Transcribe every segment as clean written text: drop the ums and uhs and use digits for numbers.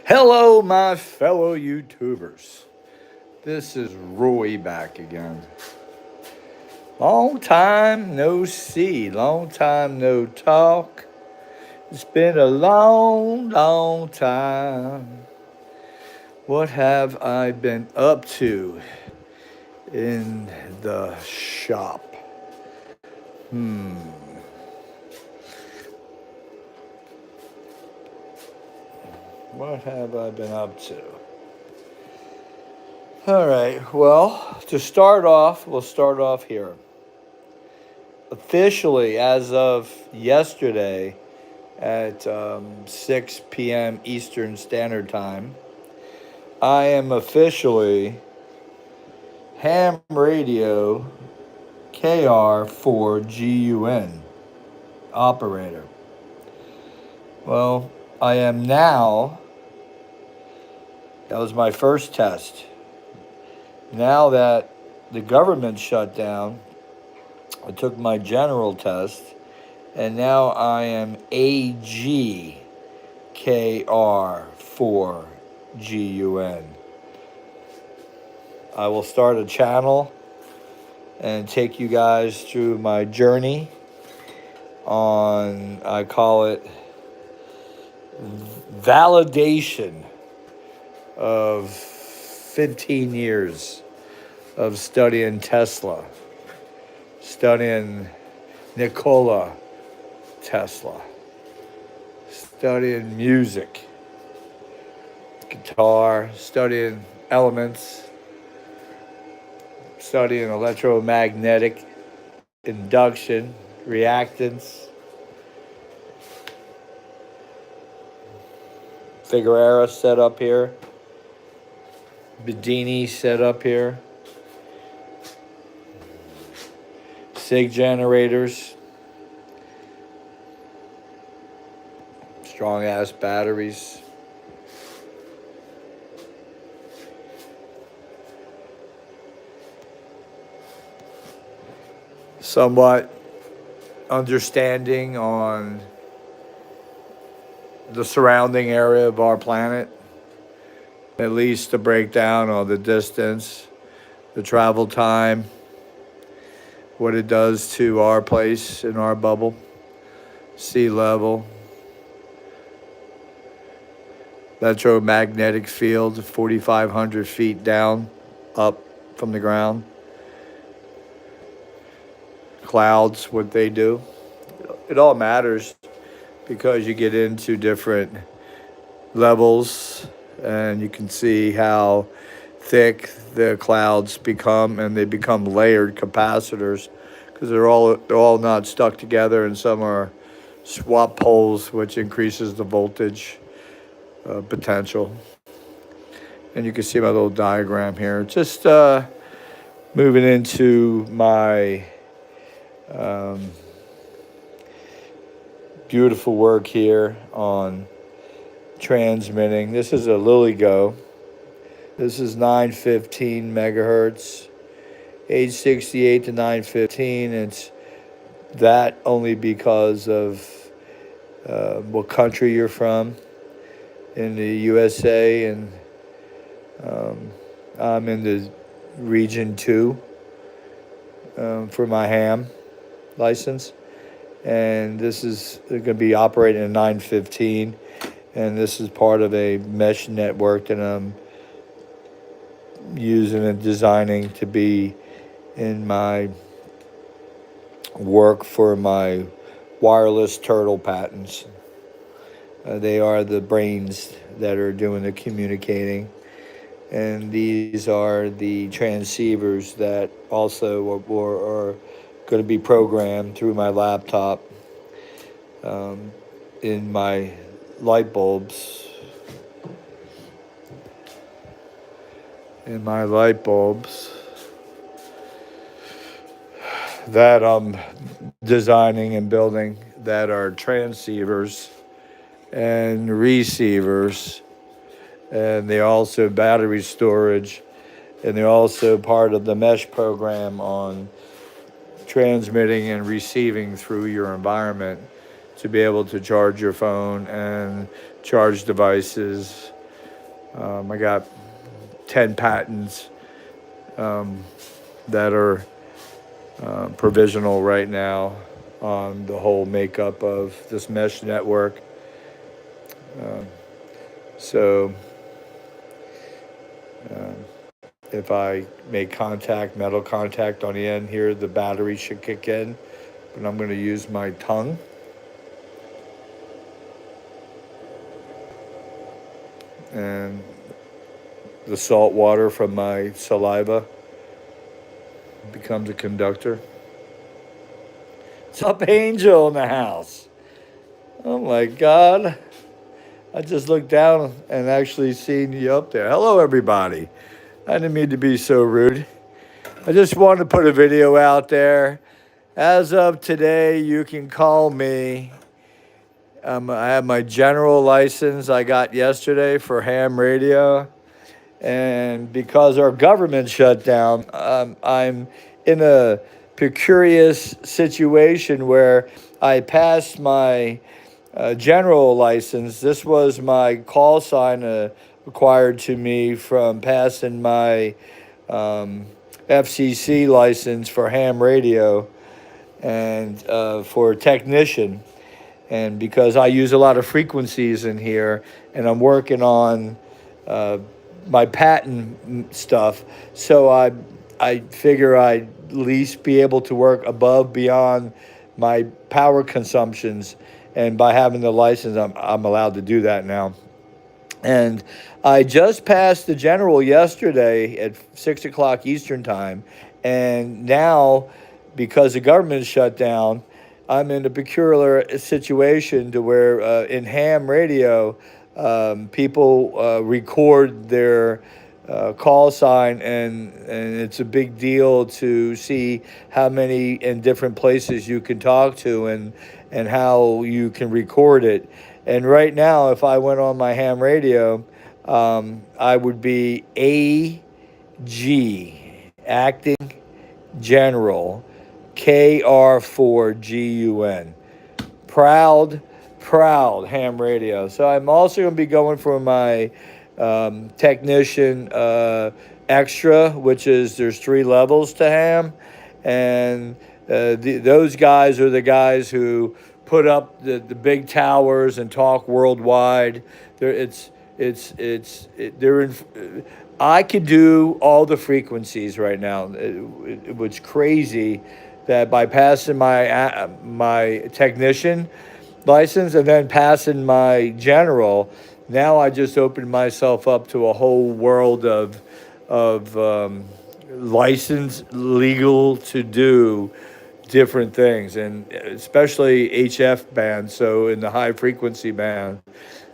Hello, my fellow YouTubers. This is Roy back again. Long time no see, long time no talk. It's been a long, long time. What have I been up to in the shop? What have I been up to? All right, well, to start off, we'll start off here. Officially, as of yesterday at 6 p.m. Eastern Standard Time, I am officially ham radio KR4GUN operator. Well, I am now, that was my first test. Now that the government shut down, I took my general test, and now I am AGKR4GUN. I will start a channel and take you guys through my journey on, I call it, validation of 15 years of studying Tesla, studying Nikola Tesla, studying music, guitar, studying elements, studying electromagnetic induction, reactance, Figueroa set up here, Bedini set up here, SIG generators, strong ass batteries. Somewhat understanding on the surrounding area of our planet, at least a breakdown on the distance, the travel time, what it does to our place in our bubble, sea level, electromagnetic field 4,500 feet down, up from the ground, clouds, what they do. It all matters because you get into different levels and you can see how thick the clouds become, and they become layered capacitors because they're all not stuck together, and some are swap poles, which increases the voltage potential. And you can see my little diagram here. Just moving into my beautiful work here on transmitting. This is a LilyGo. This is 915 megahertz, 868 to 915. It's that only because of what country you're from in the USA, and I'm in the region 2 for my ham license, and this is going to be operating in 915, and this is part of a mesh network that I'm using and designing to be in my work for my wireless turtle patents. They are the brains that are doing the communicating, and these are the transceivers that also are going to be programmed through my laptop in my light bulbs. That I'm designing and building, that are transceivers and receivers, and they're also battery storage, and they're also part of the mesh program on transmitting and receiving through your environment to be able to charge your phone and charge devices I got 10 patents that are provisional right now on the whole makeup of this mesh network. So if I make contact, metal contact on the end here, the battery should kick in. But I'm going to use my tongue. And the salt water from my saliva becomes a conductor. What's up, Angel in the house? Oh my God. I just looked down and actually seen you up there. Hello, everybody. I didn't mean to be so rude. I just wanted to put a video out there. As of today, you can call me. I have my general license I got yesterday for ham radio. And because our government shut down, I'm in a precarious situation where I passed my general license. This was my call sign acquired to me from passing my FCC license for ham radio and for technician. And because I use a lot of frequencies in here, and I'm working on my patent stuff, so I figure I'd at least be able to work above beyond my power consumptions, and by having the license, I'm allowed to do that now. And I just passed the general yesterday at 6 o'clock Eastern time, and now because the government shut down, I'm in a peculiar situation to where in ham radio, people record their call sign, and it's a big deal to see how many in different places you can talk to, and how you can record it. And right now, if I went on my ham radio, I would be AG, acting general, KR4GUN. Proud, proud ham radio. So I'm also going to be going for my technician extra, which is there's 3 levels to ham. And those guys are the guys who put up the big towers and talk worldwide. They're in. I could do all the frequencies right now. It was crazy that by passing my technician license and then passing my general, now I just opened myself up to a whole world of license legal to do different things, and especially HF band, so in the high frequency band.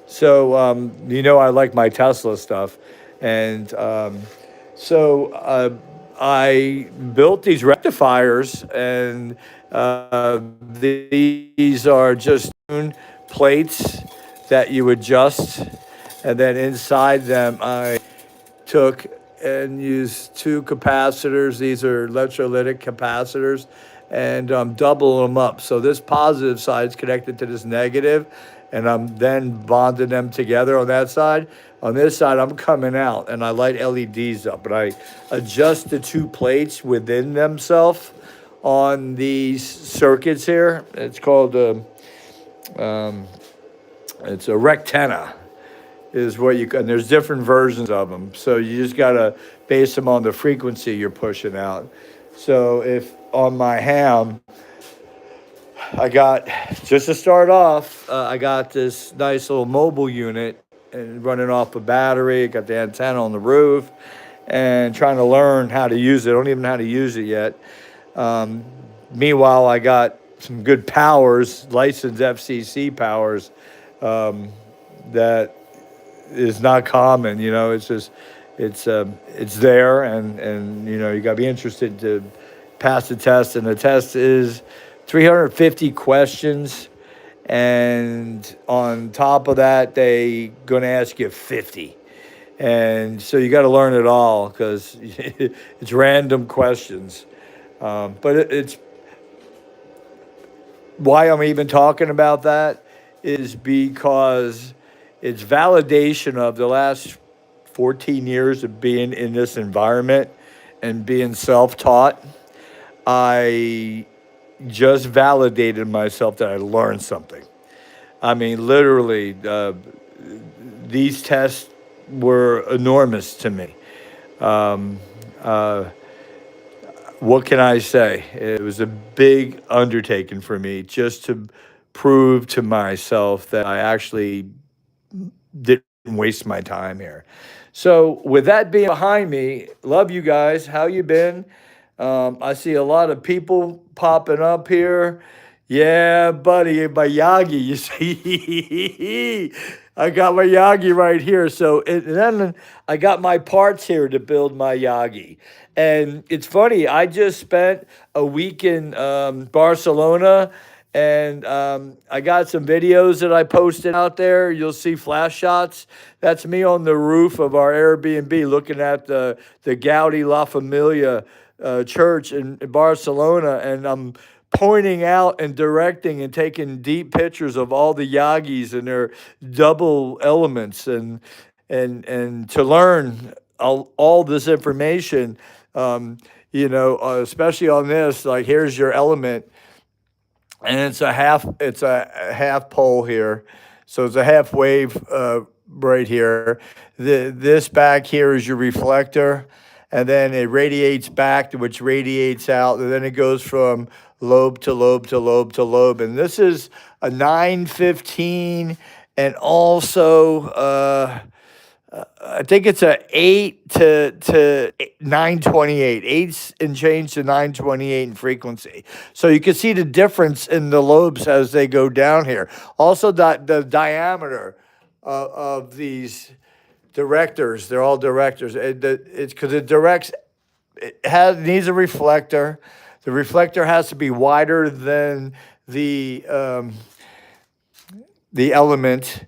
So I like my Tesla stuff, and I built these rectifiers, and these are just plates that you adjust, and then inside them I took and used 2 capacitors. These are electrolytic capacitors, and double them up. So this positive side is connected to this negative, and I'm then bonding them together on that side. On this side, I'm coming out, and I light LEDs up, and I adjust the 2 plates within themselves on these circuits here. It's called it's a rectenna is what and there's different versions of them. So you just got to base them on the frequency you're pushing out. So if on my ham, I got, just to start off, I got this nice little mobile unit and running off a battery, got the antenna on the roof, and trying to learn how to use it. I don't even know how to use it yet. Meanwhile, I got some good powers, licensed FCC powers, that is not common. It's just, it's there, and you got to be interested to pass the test. And the test is 350 questions, and on top of that, they gonna ask you 50. And so you got to learn it all, because it's random questions. But it's why I'm even talking about that is because it's validation of the last 14 years of being in this environment and being self-taught, I just validated myself that I learned something. I mean, literally, these tests were enormous to me. Um, uh, what can I say? It was a big undertaking for me just to prove to myself that I actually didn't waste my time here. So with that being behind me, love you guys. How you been? I see a lot of people popping up here. Yeah, buddy, my Yagi. You see, I got my Yagi right here. So and then I got my parts here to build my Yagi. And it's funny. I just spent a week in Barcelona, and I got some videos that I posted out there. You'll see flash shots. That's me on the roof of our Airbnb looking at the Gaudi La Familia church in Barcelona, and I'm pointing out and directing and taking deep pictures of all the Yagis and their double elements, and to learn all this information. Um, especially on this, like here's your element, and it's a half pole here, so it's a half wave right here. This back here is your reflector, and then it radiates back, which radiates out, and then it goes from lobe to lobe to lobe to lobe. And this is a 915, and also I think it's a 8 to 928, 8 and change to 928 in frequency. So you can see the difference in the lobes as they go down here. Also, the diameter of these directors, they're all directors. It's because it directs, needs a reflector. The reflector has to be wider than the element,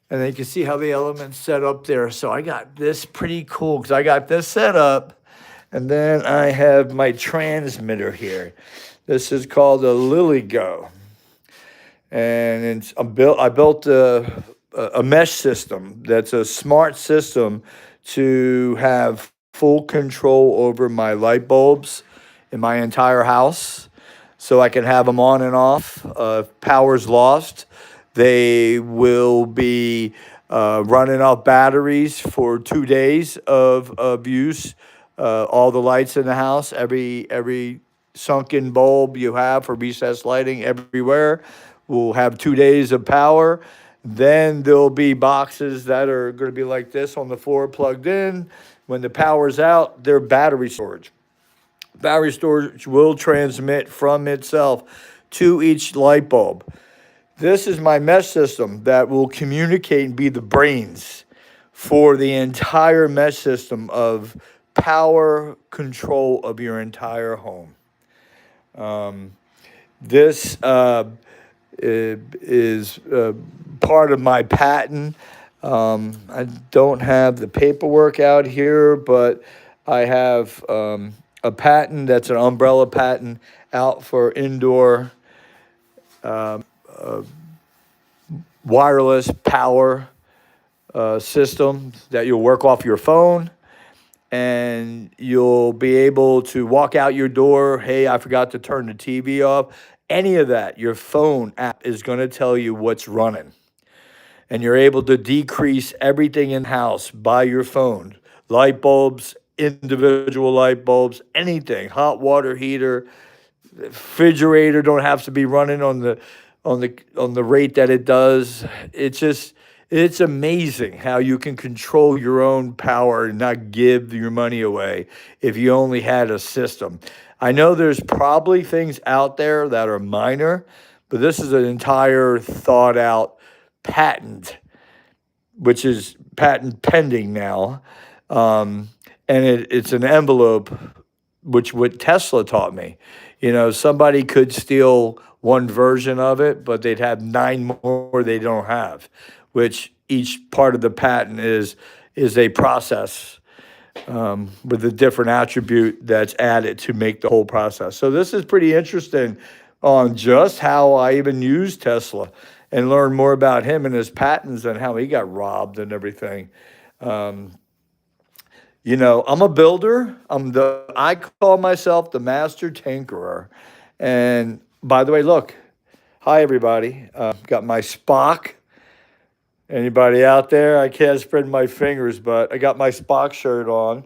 and then you can see how the element's set up there. So I got this pretty cool because I got this set up, and then I have my transmitter here. This is called a LilyGo, and I built a mesh system that's a smart system to have full control over my light bulbs in my entire house, so I can have them on and off. If power's lost, they will be running off batteries for 2 days of use. All the lights in the house, every sunken bulb you have for recessed lighting everywhere will have 2 days of power. Then there'll be boxes that are going to be like this on the floor plugged in. When the power's out, they're battery storage. Battery storage will transmit from itself to each light bulb. This is my mesh system that will communicate and be the brains for the entire mesh system of power control of your entire home. This is part of my patent. I don't have the paperwork out here, but I have a patent that's an umbrella patent out for indoor wireless power system that you'll work off your phone, and you'll be able to walk out your door. Hey, I forgot to turn the TV off. Any of that, your phone app is going to tell you what's running. And you're able to decrease everything in house by your phone. Light bulbs, individual light bulbs, anything, hot water heater, refrigerator don't have to be running on the rate that it does. It's amazing how you can control your own power and not give your money away if you only had a system. I know there's probably things out there that are minor, but this is an entire thought out patent, which is patent pending now. And it's an envelope, which what Tesla taught me. Somebody could steal one version of it, but they'd have 9 more they don't have, which each part of the patent is a process with a different attribute that's added to make the whole process. So this is pretty interesting on just how I even use Tesla and learn more about him and his patents and how he got robbed and everything. I'm a builder. I call myself the master tinkerer. And by the way, look, hi everybody. Got my Spock. Anybody out there? I can't spread my fingers, but I got my Spock shirt on.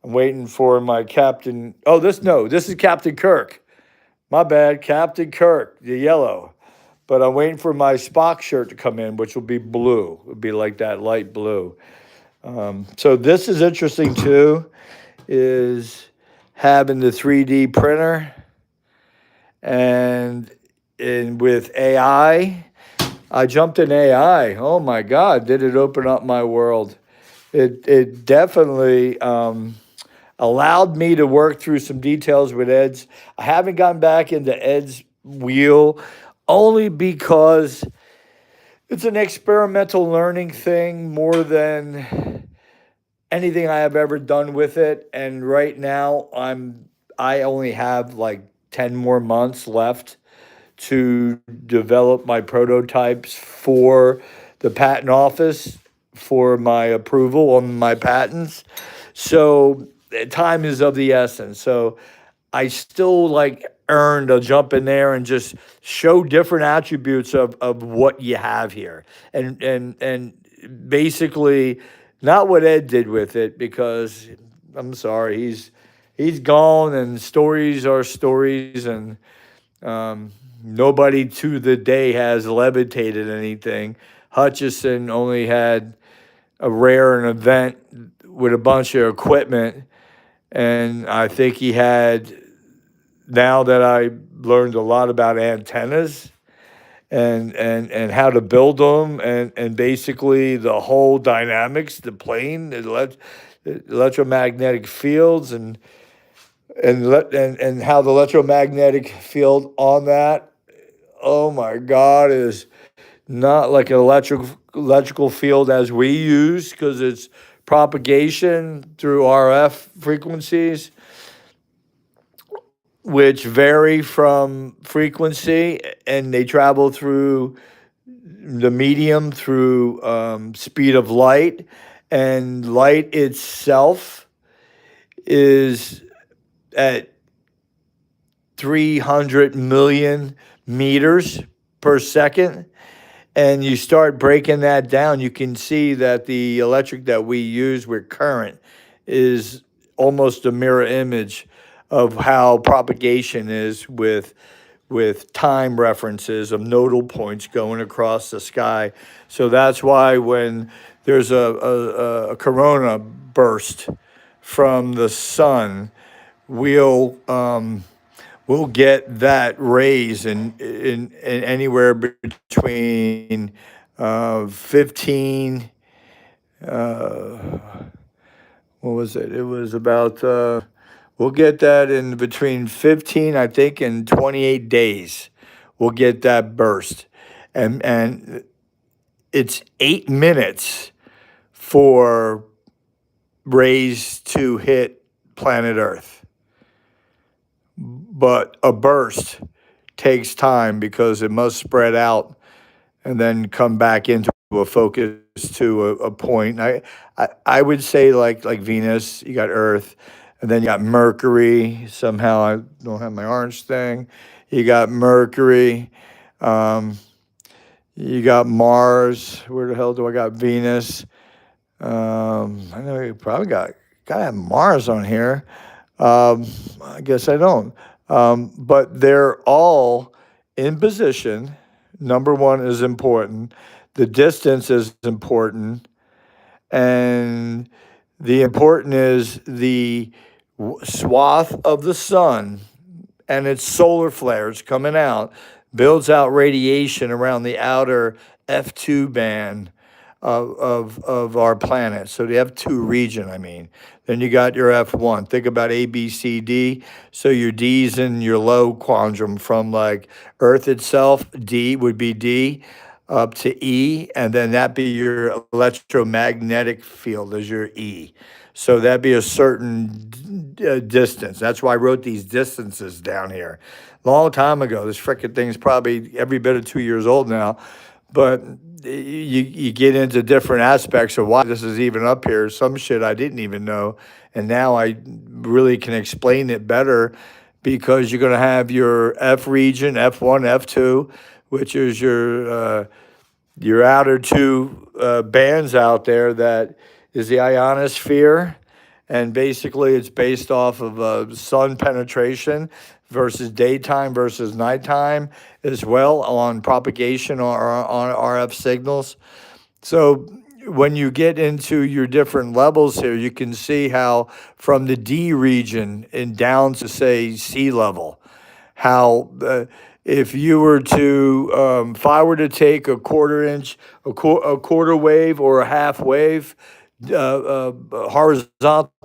I'm waiting for my Captain. Oh, this no, this is Captain Kirk. My bad, Captain Kirk, the yellow. But I'm waiting for my Spock shirt to come in, which will be blue. It'll be like that light blue. So this is interesting too, is having the 3D printer and with AI. I jumped in AI. Oh my God, did it open up my world? It definitely allowed me to work through some details with Ed's. I haven't gotten back into Ed's wheel only because it's an experimental learning thing more than anything I have ever done with it. And right now I only have like 10 more months left to develop my prototypes for the patent office for my approval on my patents. So time is of the essence. So I still like earned a jump in there and just show different attributes of what you have here. And basically not what Ed did with it because I'm sorry, he's gone and stories are stories and nobody to the day has levitated anything. Hutchison only had a rare an event with a bunch of equipment, and I think he had. Now that I learned a lot about antennas and how to build them and basically the whole dynamics, the plane, electromagnetic fields and how the electromagnetic field on that, oh my God, is not like an electrical field as we use because it's propagation through RF frequencies, which vary from frequency and they travel through the medium through speed of light, and light itself is at 300 million meters per second. And you start breaking that down, you can see that the electric that we use with current is almost a mirror image of how propagation is with time references of nodal points going across the sky. So that's why when there's a corona burst from the sun, we'll we'll get that raise in anywhere between 15. Uh, what was it? It was about. We'll get that in between 15, I think, and 28 days. We'll get that burst, and it's 8 minutes for rays to hit planet Earth. But a burst takes time because it must spread out and then come back into a focus to a point. I would say like Venus, you got Earth, and then you got Mercury. Somehow I don't have my orange thing. You got Mercury. Um, you got Mars. Where the hell do I got Venus? I know you probably gotta have Mars on here. I guess I don't. But they're all in position. Number one is important. The distance is important. And the important is the swath of the sun and its solar flares coming out builds out radiation around the outer F2 band of our planet. So the F2 region, I mean. Then you got your F1. Think about A, B, C, D. So your D's in your low quadrant from like Earth itself, D would be D up to E, and then that be your electromagnetic field as your E. So that'd be a certain distance. That's why I wrote these distances down here. Long time ago. This frickin' thing's probably every bit of 2 years old now. But you get into different aspects of why this is even up here. Some shit I didn't even know, and now I really can explain it better because you're going to have your F region, F1, F2, which is your outer two bands out there. That is the ionosphere, and basically it's based off of sun penetration versus daytime versus nighttime, as well on propagation or on RF signals. So when you get into your different levels here, you can see how from the D region and down to say sea level, how if you were to, if I were to take a quarter inch, a quarter wave or a half wave, horizontal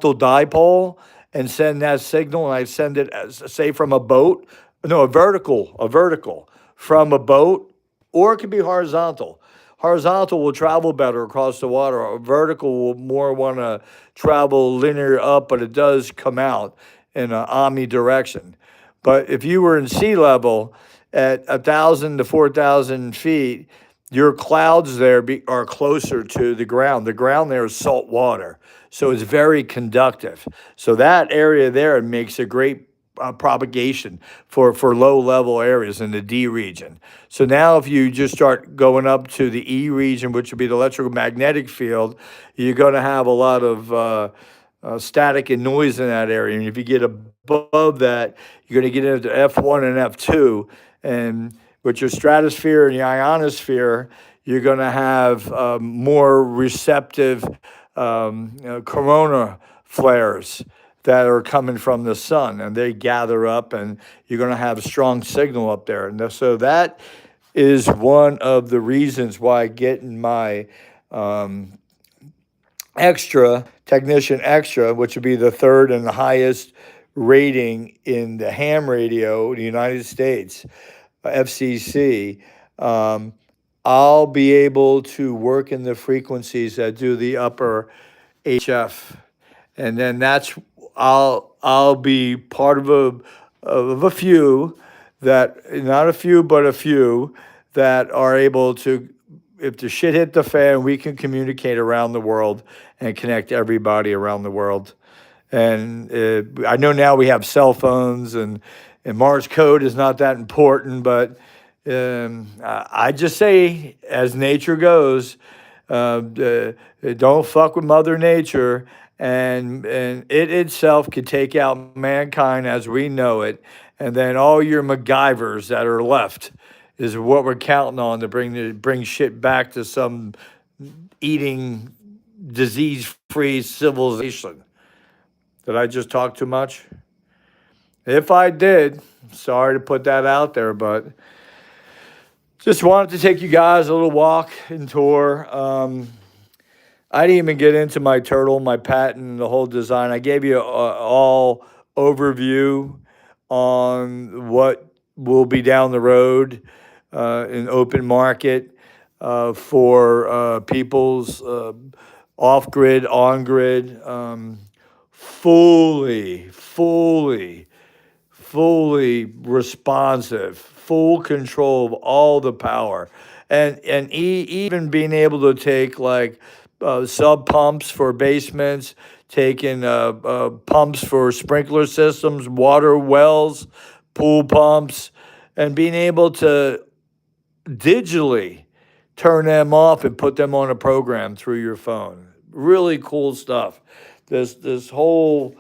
dipole, and send that signal, and I send it as say from a boat, no, a vertical from a boat, or it could be horizontal. Horizontal will travel better across the water. A vertical will more want to travel linear up, but it does come out in an omnidirection. But if you were in sea level at 1,000 to 4,000 feet, your clouds there are closer to the ground. The ground there is salt water, so it's very conductive. So that area there makes a great propagation for low level areas in the D region. So now, if you just start going up to the E region, which would be the electromagnetic field, you're going to have a lot of static and noise in that area. And if you get above that, you're going to get into F1 and F2. And with your stratosphere and the ionosphere, you're going to have more receptive corona flares that are coming from the sun, and they gather up, and you're going to have a strong signal up there. And so that is one of the reasons why getting my extra, technician extra, which would be the third and the highest rating in the ham radio in the United States, FCC, I'll be able to work in the frequencies that do the upper HF, and then I'll be part of a few that, not a few but a few, that are able to, if the shit hit the fan, we can communicate around the world and connect everybody around the world. And I know now we have cell phones, and Morse code is not that important, but I just say, as nature goes, don't fuck with Mother Nature, and it itself could take out mankind as we know it, and then all your MacGyvers that are left is what we're counting on to bring shit back to some eating disease-free civilization. Did I just talk too much? If I did, sorry to put that out there, but just wanted to take you guys a little walk and tour. I didn't even get into my turtle, my patent, the whole design. I gave you all overview on what will be down the road in open market for people's off grid, on grid, fully responsive, full control of all the power, and even being able to take like sub pumps for basements, taking pumps for sprinkler systems, water wells, pool pumps, and being able to digitally turn them off and put them on a program through your phone. Really cool stuff. This whole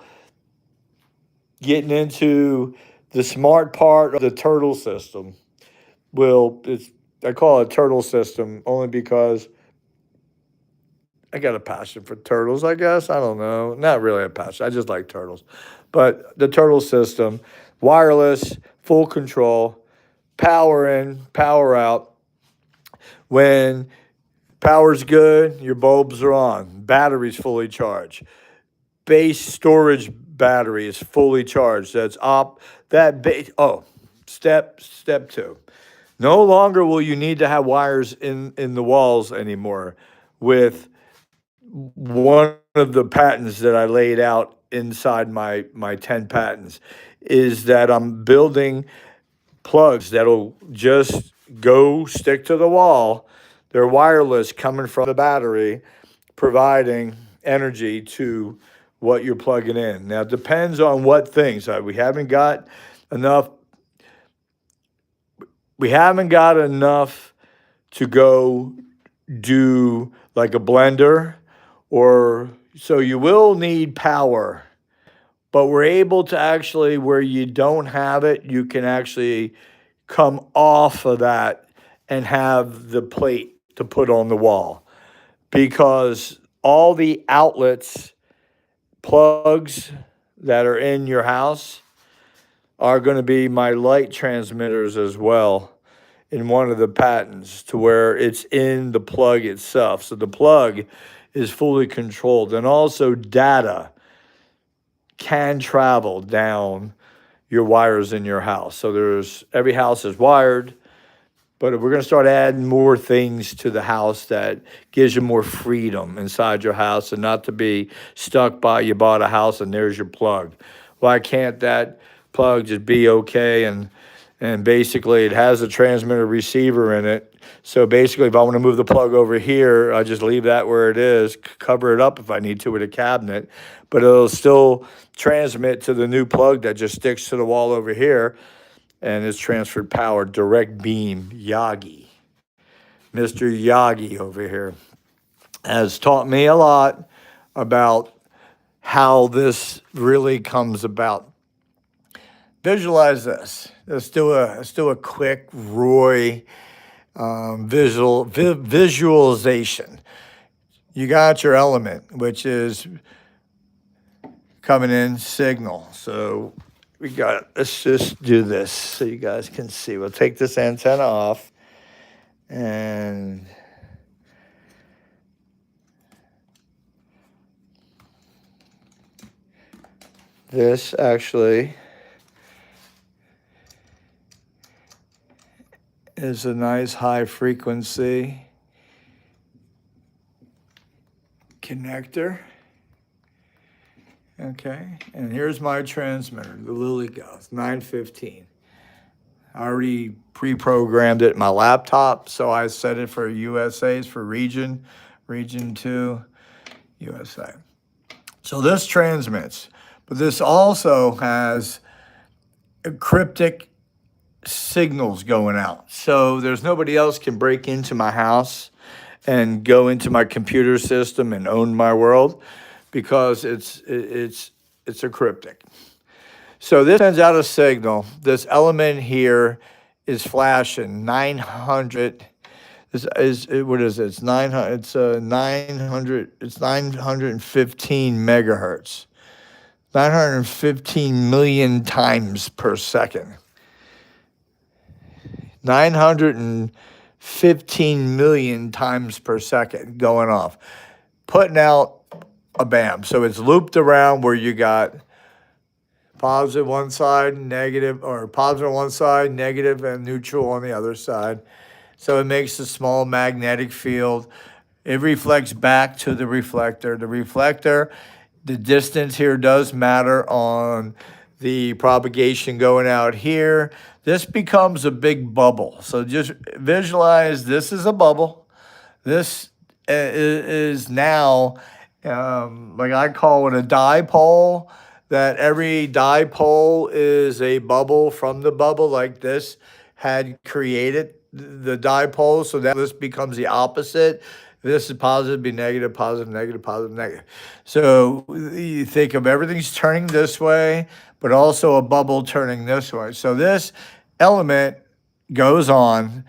getting into the smart part of the turtle system I call it turtle system only because I got a passion for turtles, I guess. I don't know. Not really a passion. I just like turtles. But the turtle system, wireless, full control, power in, power out. When power's good, your bulbs are on, battery's fully charged. Base storage battery is fully charged. That's op that base. Oh, step two. No longer will you need to have wires in the walls anymore. With one of the patents that I laid out inside my 10 patents is that I'm building plugs that'll just go stick to the wall. They're wireless coming from the battery, providing energy to what you're plugging in. Now, it depends on what things. We haven't got enough. We haven't got enough to go do like a blender, or so you will need power, but we're able to actually, where you don't have it, you can actually come off of that and have the plate to put on the wall, because all the outlets, plugs that are in your house are going to be my light transmitters as well in one of the patents, to where it's in the plug itself. So the plug is fully controlled, and also data can travel down your wires in your house. So there's, every house is wired, but we're going to start adding more things to the house that gives you more freedom inside your house, and not to be stuck by, you bought a house and there's your plug. Why can't that plug just be okay? And basically it has a transmitter receiver in it. So basically, if I want to move the plug over here, I just leave that where it is, cover it up if I need to with a cabinet, but it'll still transmit to the new plug that just sticks to the wall over here, and it's transferred power, direct beam. Yagi, Mr. Yagi over here, has taught me a lot about how this really comes about. Visualize this. Let's do a quick Roy visualization. You got your element, which is coming in signal. So we got, let's just do this so you guys can see. We'll take this antenna off, and this actually is a nice high frequency connector. Okay, and here's my transmitter, the Lily Goth 915. I already pre-programmed it in my laptop, so I set it for USA's, for region 2, USA. So this transmits, but this also has cryptic signals going out. So there's nobody else can break into my house and go into my computer system and own my world, because it's a cryptic. So this sends out a signal. This element here is flashing 900. What is it? It's 900. It's 900. It's 915 megahertz. 915 million times per second. 915 million times per second going off, putting out a bam. So it's looped around where you got positive one side, negative, or positive on one side, negative and neutral on the other side. So it makes a small magnetic field. It reflects back to the reflector. The reflector, the distance here does matter on the propagation going out here. This becomes a big bubble. So just visualize this is a bubble. This is now, like I call it a dipole, that every dipole is a bubble from the bubble, like this had created the dipole. So that this becomes the opposite. This is positive, be negative, positive, negative, positive, negative. So you think of everything's turning this way, but also a bubble turning this way. So this element goes on.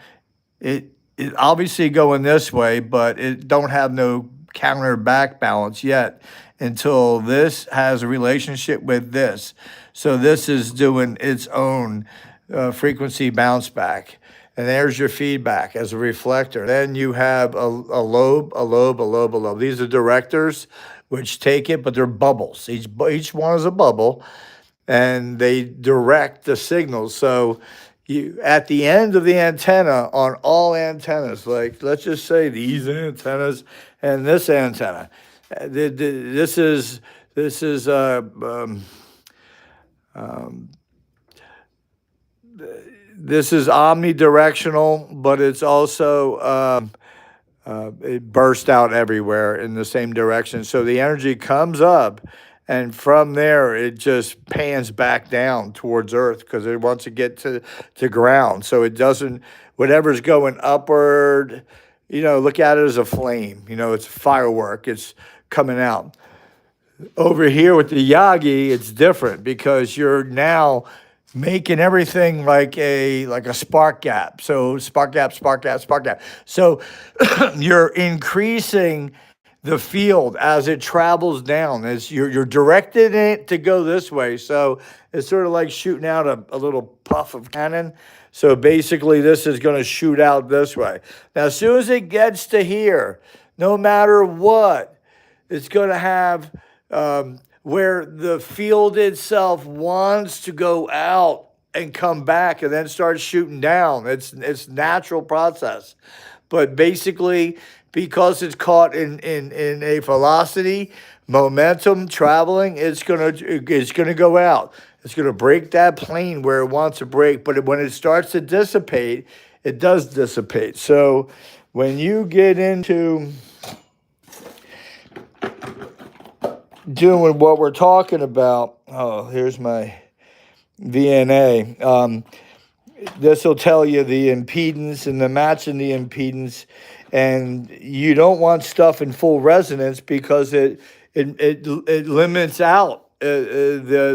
It obviously going this way, but it don't have no counter back balance yet until this has a relationship with this. So this is doing its own frequency bounce back. And there's your feedback as a reflector. Then you have a lobe, a lobe, a lobe, a lobe. These are directors which take it, but they're bubbles. Each one is a bubble, and they direct the signals. So you, at the end of the antenna, on all antennas, like let's just say these antennas and this antenna, this is this is omnidirectional, but it's also it bursts out everywhere in the same direction. So the energy comes up, and from there it just pans back down towards Earth because it wants to get to ground. So it doesn't, whatever's going upward, look at it as a flame. It's a firework. It's coming out. Over here with the Yagi, it's different because you're now making everything like a spark gap. So spark gap, spark gap, spark gap. So you're increasing the field as it travels down. As you're directing it to go this way. So it's sort of like shooting out a little puff of cannon. So basically, this is going to shoot out this way. Now, as soon as it gets to here, no matter what, it's going to have where the field itself wants to go out and come back and then start shooting down. It's natural process. But basically, because it's caught in a velocity, momentum, traveling, it's gonna go out. It's gonna break that plane where it wants to break. But when it starts to dissipate, it does dissipate. So when you get into doing what we're talking about, oh, here's my VNA. This will tell you the impedance and the matching the impedance, and you don't want stuff in full resonance because it limits out the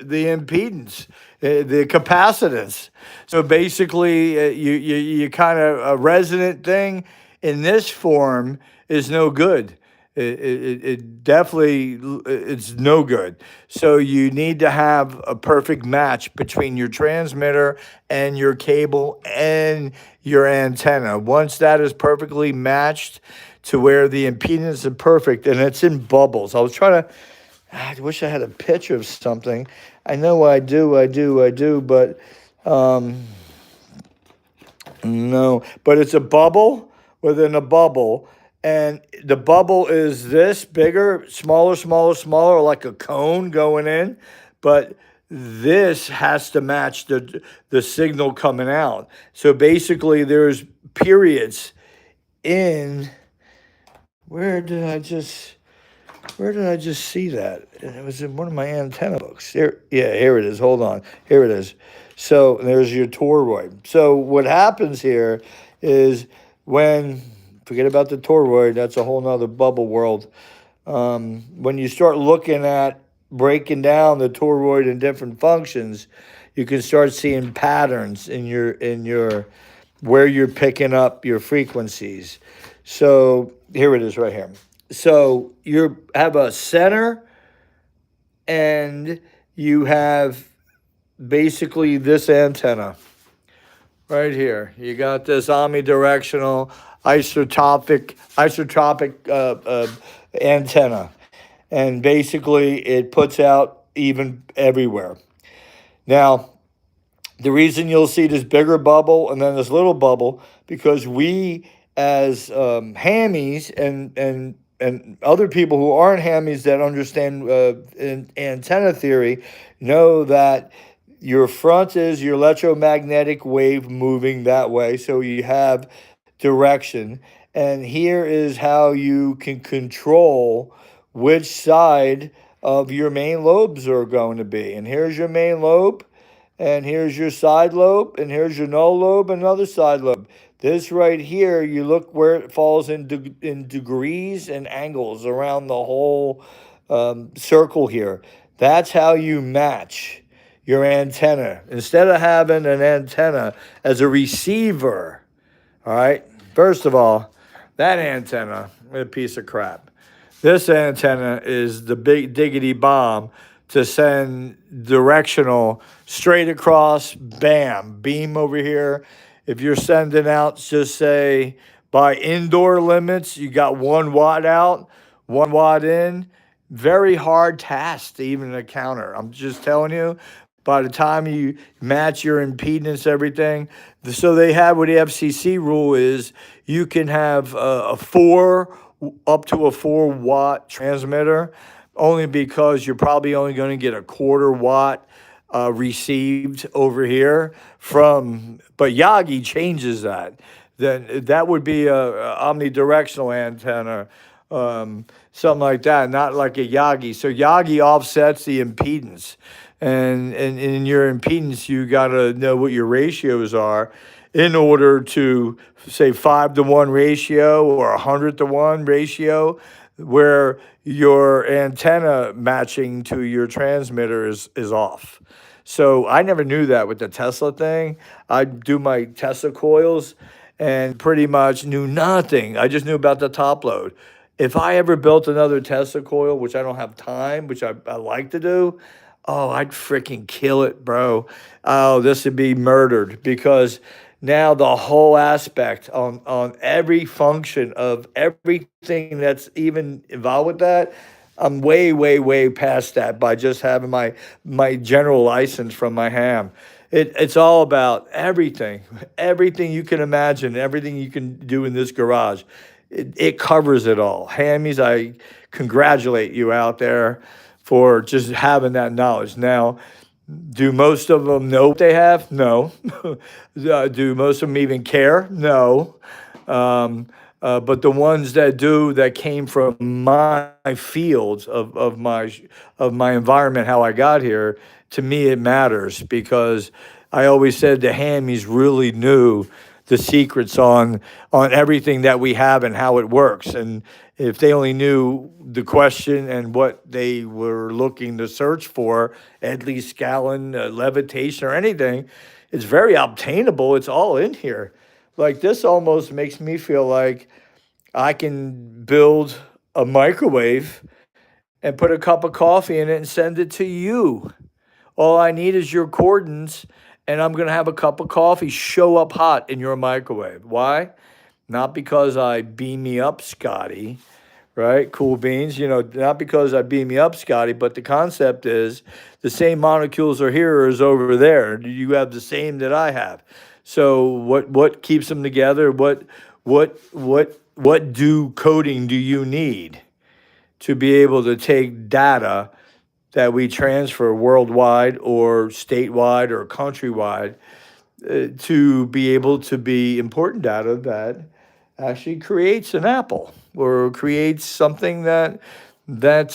impedance, the capacitance. So basically, you kind of a resonant thing in this form is no good. It definitely, it's no good. So you need to have a perfect match between your transmitter and your cable and your antenna. Once that is perfectly matched to where the impedance is perfect, and it's in bubbles. I wish I had a picture of something. I know I do, but no. But it's a bubble within a bubble. And the bubble is this bigger, smaller, smaller, smaller, like a cone going in. But this has to match the signal coming out. So basically, there's periods in where did I just see that? It was in one of my antenna books. Here it is. Hold on. Here it is. So there's your toroid. So what happens here is forget about the toroid, that's a whole nother bubble world. When you start looking at breaking down the toroid in different functions, you can start seeing patterns in your where you're picking up your frequencies. So here it is right here. So you have a center, and you have basically this antenna right here. You got this omnidirectional isotropic antenna, and basically it puts out even everywhere. Now, the reason you'll see this bigger bubble and then this little bubble, because we as hammies and other people who aren't hammies that understand antenna theory know that your front is your electromagnetic wave moving that way, so you have direction. And here is how you can control which side of your main lobes are going to be. And here's your main lobe, and here's your side lobe, and here's your null lobe, and another side lobe. This right here, you look where it falls in degrees and angles around the whole circle here. That's how you match your antenna. Instead of having an antenna as a receiver, all right, first of all, that antenna is a piece of crap. This antenna is the big diggity bomb to send directional straight across, bam, beam over here. If you're sending out, just say, by indoor limits, you got 1 watt out, 1 watt in. Very hard task to even encounter. I'm just telling you, by the time you match your impedance, everything. So they have, what the FCC rule is, you can have up to a 4 watt transmitter, only because you're probably only going to get a 1/4 watt received over here but Yagi changes that. then that would be a omnidirectional antenna, something like that, not like a Yagi. So Yagi offsets the impedance, and in your impedance, you got to know what your ratios are in order to say 5-to-1 ratio or 100-to-1 ratio, where your antenna matching to your transmitter is off. So I never knew that with the Tesla thing. I do my Tesla coils and pretty much knew nothing. I just knew about the top load. If I ever built another Tesla coil, which I don't have time, which I like to do, oh, I'd freaking kill it, bro. Oh, this would be murdered because now the whole aspect on every function of everything that's even involved with that, I'm way, way, way past that by just having my general license from my ham. It's all about everything, everything you can imagine, everything you can do in this garage. It covers it all. Hammies, I congratulate you out there for just having that knowledge. Now, do most of them know what they have? No. Do most of them even care? No. Um, but the ones that do, that came from my fields of my environment, how I got here, to me it matters because I always said the hammies really knew the secrets on everything that we have and how it works. And if they only knew the question and what they were looking to search for, at least Scallon, levitation, or anything, it's very obtainable. It's all in here. Like this almost makes me feel like I can build a microwave and put a cup of coffee in it and send it to you. All I need is your coordinates, and I'm going to have a cup of coffee show up hot in your microwave. Why? Not because I beam me up, Scotty, right? Cool beans, not because I beam me up, Scotty, but the concept is the same molecules are here as over there. You have the same that I have. So what keeps them together? What coding do you need to be able to take data that we transfer worldwide or statewide or countrywide to be able to be important data that actually creates an apple or creates something that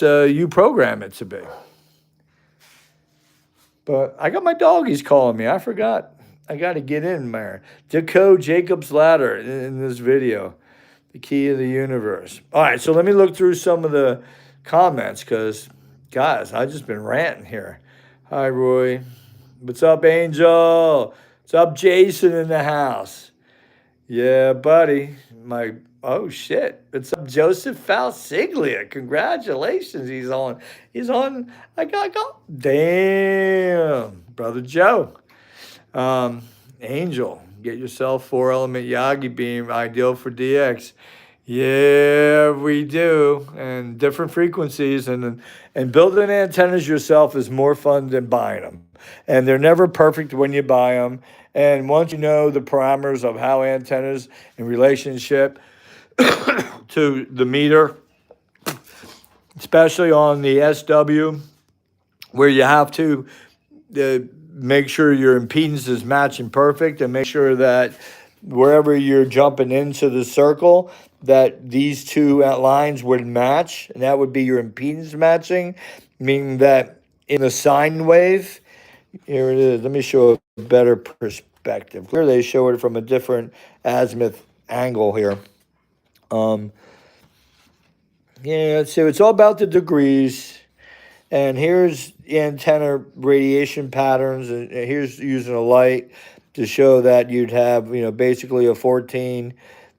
you program it to be. But I got my doggies calling me. I forgot. I got to get in there. Decode Jacob's ladder in this video. The key of the universe. All right, so let me look through some of the comments because, guys, I've just been ranting here. Hi, Roy. What's up, Angel? What's up, Jason in the house? Yeah, buddy. Oh shit. What's up, Joseph Falsiglia? Congratulations. He's on. I got. Damn, brother Joe. Angel, get yourself 4-element Yagi beam, ideal for DX. Yeah, we do, and different frequencies, and building antennas yourself is more fun than buying them. And they're never perfect when you buy them. And once you know the parameters of how antennas in relationship to the meter, especially on the SW, where you have to make sure your impedance is matching perfect and make sure that wherever you're jumping into the circle, that these two lines would match, and that would be your impedance matching, meaning that in the sine wave, here it is. Let me show a better perspective. Here they show it from a different azimuth angle here. Yeah, so it's all about the degrees. And here's the antenna radiation patterns. And here's using a light to show that you'd have, basically a 14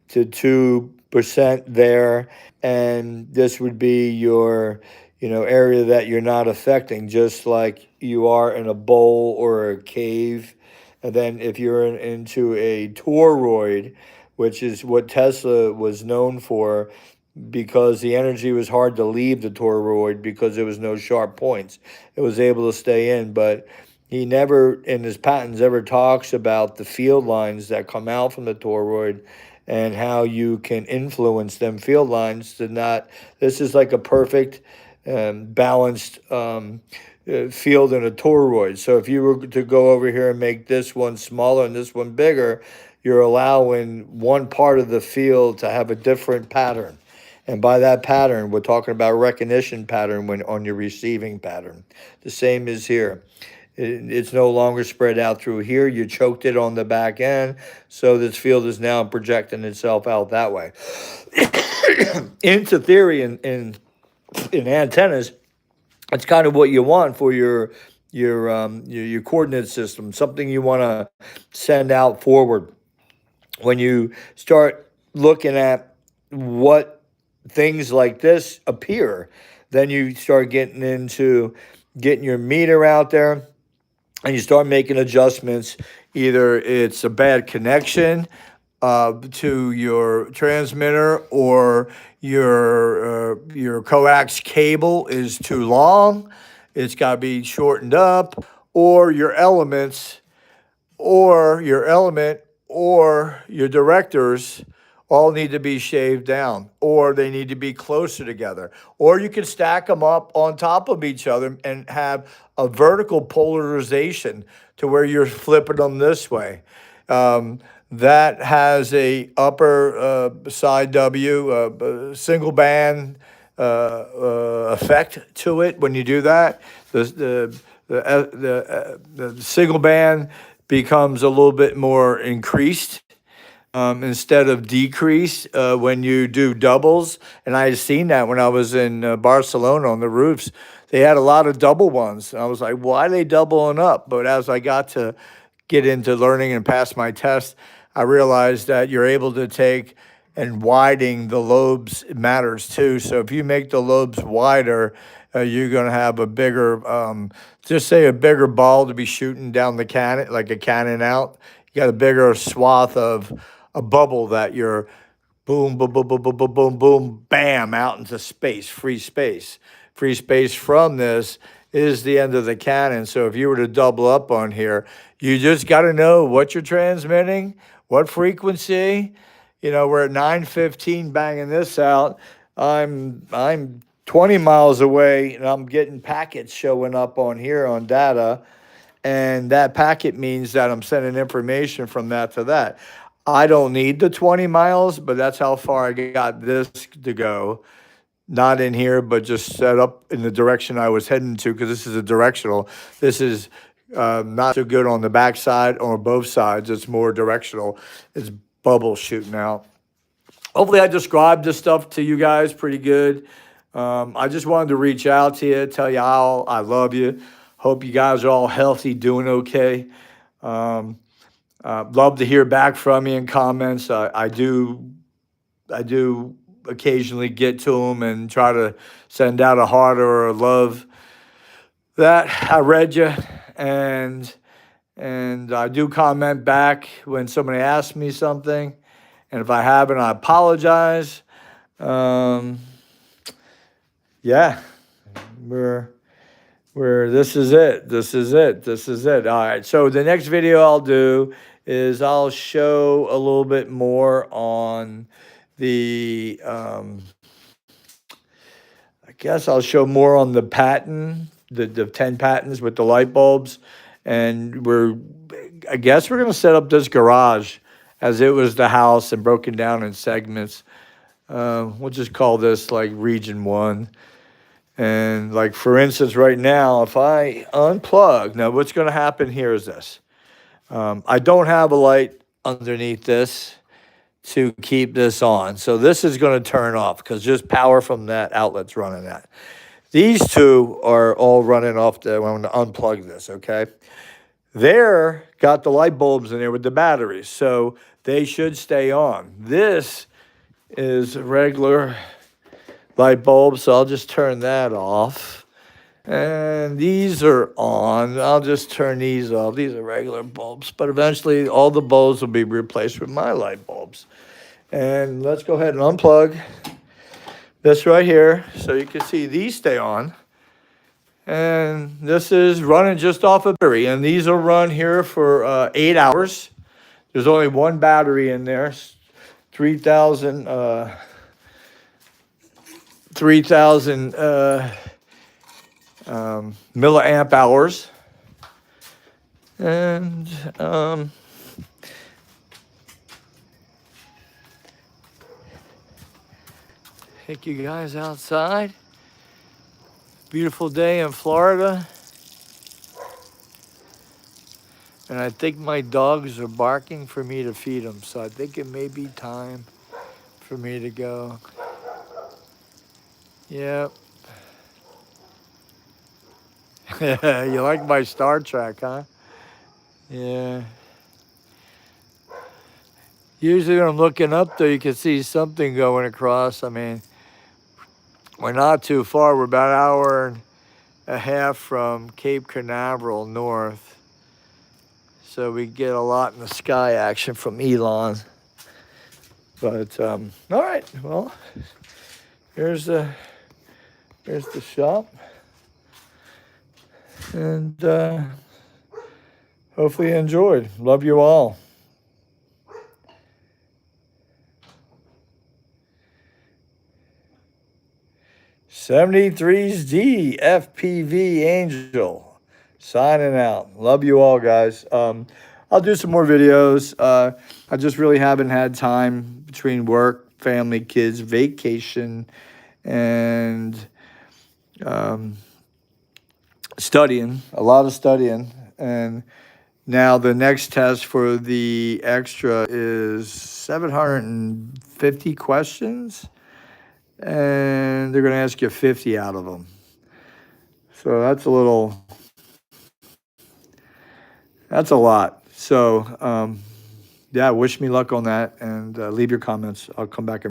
to 2% there. And this would be your, area that you're not affecting, just like you are in a bowl or a cave. And then if you're into a toroid, which is what Tesla was known for, because the energy was hard to leave the toroid because there was no sharp points. It was able to stay in, but he never, in his patents, ever talks about the field lines that come out from the toroid and how you can influence them field lines to not. This is like a perfect balanced field in a toroid. So if you were to go over here and make this one smaller and this one bigger, you're allowing one part of the field to have a different pattern. And by that pattern, we're talking about recognition pattern when on your receiving pattern. The same is here. It's no longer spread out through here. You choked it on the back end, so this field is now projecting itself out that way. Into theory, in antennas, it's kind of what you want for your coordinate system, something you want to send out forward. When you start looking at what things like this appear, then you start getting into getting your meter out there and you start making adjustments. Either it's a bad connection to your transmitter, or your coax cable is too long. It's got to be shortened up, or your elements, or your element, or your directors all need to be shaved down, or they need to be closer together, or you can stack them up on top of each other and have a vertical polarization to where you're flipping them this way. That has a upper side W single band effect to it. When you do that, the single band becomes a little bit more increased instead of decreased when you do doubles. And I had seen that when I was in Barcelona on the roofs. They had a lot of double ones. And I was like, why are they doubling up? But as I got to get into learning and pass my test, I realized that you're able to take and widening the lobes matters too. So if you make the lobes wider, you're going to have a bigger, just say a bigger ball to be shooting down the cannon, like a cannon out. You got a bigger swath of a bubble that you're boom, boom, boom, boom, boom, boom, boom, boom, bam, out into space, free space. Free space from this is the end of the cannon. So if you were to double up on here, you just got to know what you're transmitting, what frequency. You know, we're at 915 banging this out. I'm 20 miles away and I'm getting packets showing up on here on data. And that packet means that I'm sending information from that to that. I don't need the 20 miles, but that's how far I got this to go. Not in here, but just set up in the direction I was heading to, because this is a directional. This is not so good on the backside or both sides. It's more directional. It's bubbles shooting out. Hopefully I described this stuff to you guys pretty good. I just wanted to reach out to you, tell you how I love you. Hope you guys are all healthy, doing okay. Love to hear back from you in comments. I do occasionally get to them and try to send out a heart or a love that I read you, and I do comment back when somebody asks me something, and if I haven't, I apologize. Yeah, we're this is it. All right, so the next video I'll do is I'll show a little bit more on the I guess I'll show more on the patent, the 10 patents with the light bulbs. And I guess we're going to set up this garage as it was the house and broken down in segments. We'll just call this like region 1. And like, for instance, right now, if I unplug, now what's going to happen here is this. I don't have a light underneath this to keep this on. So this is going to turn off because just power from that outlet's running that. These two are all running off. I'm going to unplug this, okay? There got the light bulbs in there with the batteries, so they should stay on. This is a regular light bulb, so I'll just turn that off. And these are on. I'll just turn these off. These are regular bulbs, but eventually all the bulbs will be replaced with my light bulbs. And let's go ahead and unplug this right here so you can see these stay on. And this is running just off a battery. And these will run here for 8 hours. There's only one battery in there, 3,000 milliamp hours. And Take you guys outside. Beautiful day in Florida. And I think my dogs are barking for me to feed them. So I think it may be time for me to go. Yep. You like my Star Trek, huh? Yeah. Usually when I'm looking up there, you can see something going across. I mean, we're not too far. We're about an hour and a half from Cape Canaveral north. So we get a lot in the sky action from Elon. But, all right, well, here's the shop. And hopefully you enjoyed. Love you all. 73's D FPV Angel signing out. Love you all, guys. I'll do some more videos. I just really haven't had time between work, family, kids, vacation, and studying. A lot of studying. And now the next test for the extra is 750 questions. And they're going to ask you 50 out of them. So that's a lot. So, yeah, wish me luck on that and leave your comments. I'll come back and